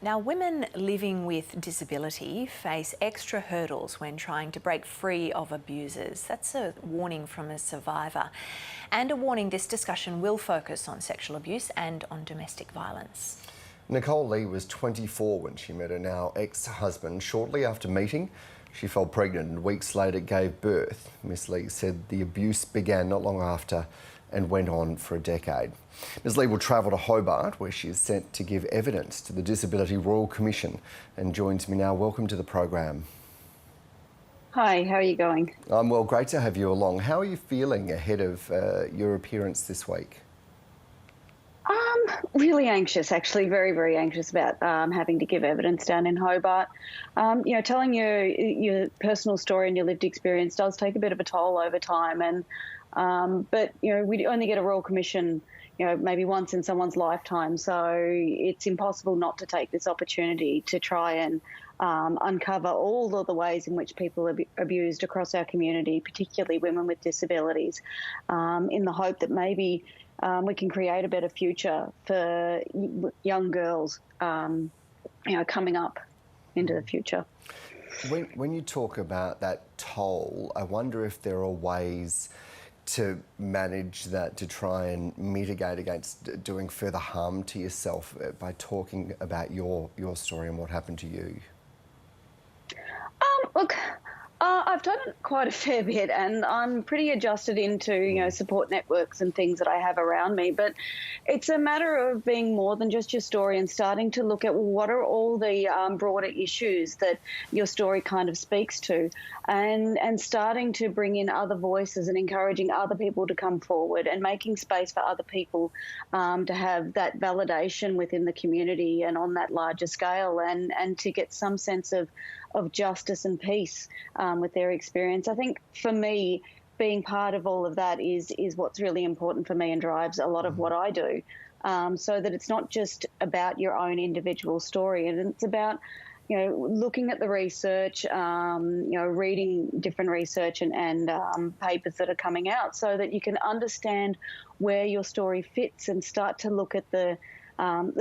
Now, women living with disability face extra hurdles when trying to break free of abusers. That's a warning from a survivor. And a warning this discussion will focus on sexual abuse and on domestic violence. Nicole Lee was 24 when she met her now ex-husband. Shortly after meeting, she fell pregnant and weeks later gave birth. Miss Lee said the abuse began not long after and went on for a decade. Ms Lee will travel to Hobart, where she is sent to give evidence to the Disability Royal Commission, and joins me now. Welcome to the program. Hi, how are you going? I'm well, great to have you along. How are you feeling ahead of your appearance this week? Really anxious, actually, very, very anxious about having to give evidence down in Hobart. Telling your personal story and your lived experience does take a bit of a toll over time, but we only get a Royal Commission maybe once in someone's lifetime, so it's impossible not to take this opportunity to try and uncover all of the ways in which people are abused across our community, particularly women with disabilities, in the hope that maybe we can create a better future for young girls, coming up into the future. When you talk about that toll, I wonder if there are ways to manage that, to try and mitigate against doing further harm to yourself by talking about your story and what happened to you. Look, I've done quite a fair bit, and I'm pretty adjusted into support networks and things that I have around me. But it's a matter of being more than just your story and starting to look at what are all the broader issues that your story kind of speaks to, and starting to bring in other voices and encouraging other people to come forward and making space for other people to have that validation within the community and on that larger scale, and to get some sense of justice and peace with their experience. I think for me, being part of all of that is what's really important for me and drives a lot of what I do, so that it's not just about your own individual story, and it's about looking at the research, reading different research and papers that are coming out, so that you can understand where your story fits and start to look at the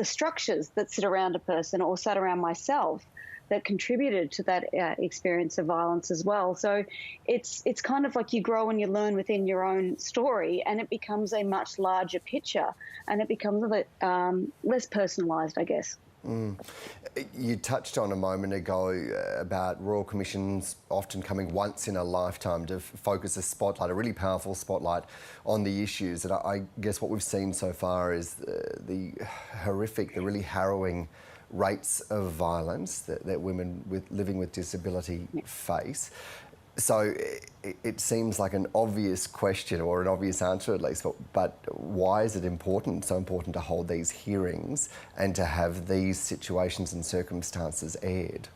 structures that sit around a person or sat around myself that contributed to that experience of violence as well. So it's kind of like you grow and you learn within your own story, and it becomes a much larger picture, and it becomes a bit less personalised, I guess. You touched on a moment ago about Royal Commissions often coming once in a lifetime to focus a spotlight, a really powerful spotlight on the issues. And I guess what we've seen so far is the horrific, the really harrowing rates of violence that women living with disability face. So it seems like an obvious question, or an obvious answer at least, but why is it so important to hold these hearings and to have these situations and circumstances aired?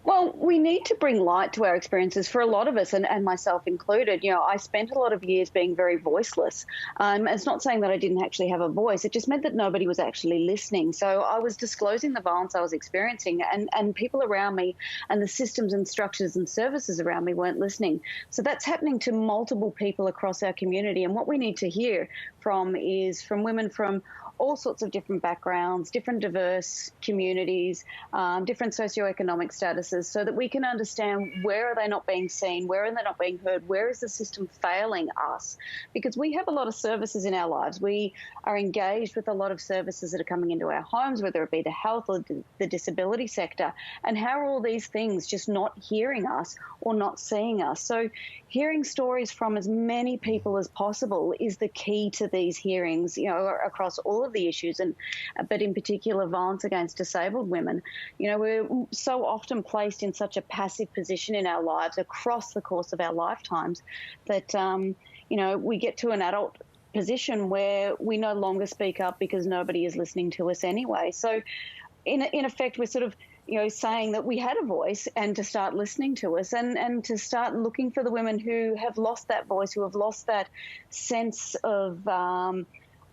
Well, we need to bring light to our experiences for a lot of us, and myself included. I spent a lot of years being very voiceless. It's not saying that I didn't actually have a voice. It just meant that nobody was actually listening. So I was disclosing the violence I was experiencing, and people around me and the systems and structures and services around me weren't listening. So that's happening to multiple people across our community. And what we need to hear from women from all sorts of different backgrounds, different diverse communities, different socioeconomic statuses, so that we can understand where are they not being seen, where are they not being heard, where is the system failing us? Because we have a lot of services in our lives. We are engaged with a lot of services that are coming into our homes, whether it be the health or the disability sector, and how are all these things just not hearing us or not seeing us? So hearing stories from as many people as possible is the key to these hearings, across all of the issues, but in particular violence against disabled women. We're so often placed in such a passive position in our lives across the course of our lifetimes that we get to an adult position where we no longer speak up because nobody is listening to us anyway. So in effect, we're sort of saying that we had a voice, and to start listening to us, and to start looking for the women who have lost that voice, who have lost that sense of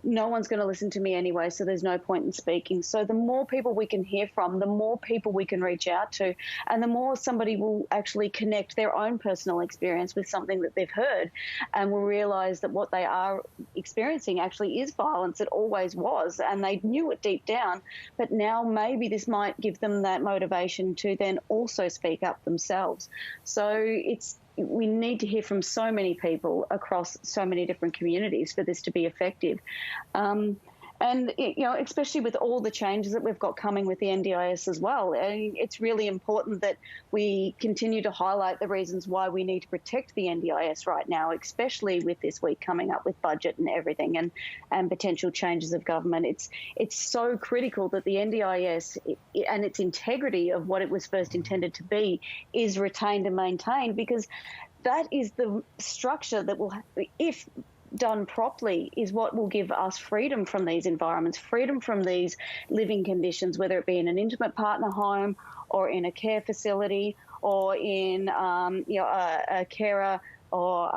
no one's going to listen to me anyway, so there's no point in speaking. So the more people we can hear from, the more people we can reach out to, and the more somebody will actually connect their own personal experience with something that they've heard, and will realise that what they are experiencing actually is violence. It always was, and they knew it deep down, but now maybe this might give them that motivation to then also speak up themselves. So we need to hear from so many people across so many different communities for this to be effective. And, especially with all the changes that we've got coming with the NDIS as well, it's really important that we continue to highlight the reasons why we need to protect the NDIS right now, especially with this week coming up with budget and everything and potential changes of government. It's so critical that the NDIS and its integrity of what it was first intended to be is retained and maintained, because that is the structure that will, if done properly, is what will give us freedom from these environments, freedom from these living conditions, whether it be in an intimate partner home or in a care facility or in a carer or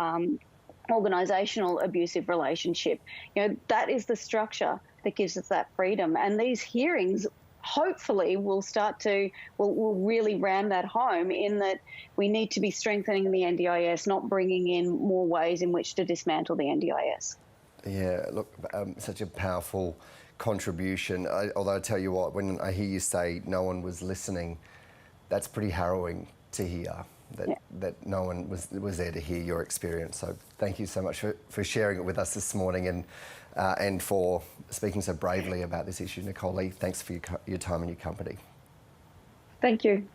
organisational abusive relationship. That is the structure that gives us that freedom. And these hearings hopefully will really ram that home, in that we need to be strengthening the NDIS, not bringing in more ways in which to dismantle the NDIS. Yeah, look, such a powerful contribution. Although I tell you what, when I hear you say no one was listening, that's pretty harrowing to hear. That no one was there to hear your experience. So thank you so much for sharing it with us this morning, and for speaking so bravely about this issue. Nicole Lee, thanks for your time and your company. Thank you.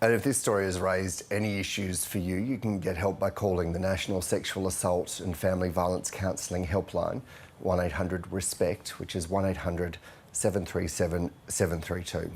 And if this story has raised any issues for you, you can get help by calling the National Sexual Assault and Family Violence Counselling Helpline, 1800 RESPECT, which is 1800 737 732.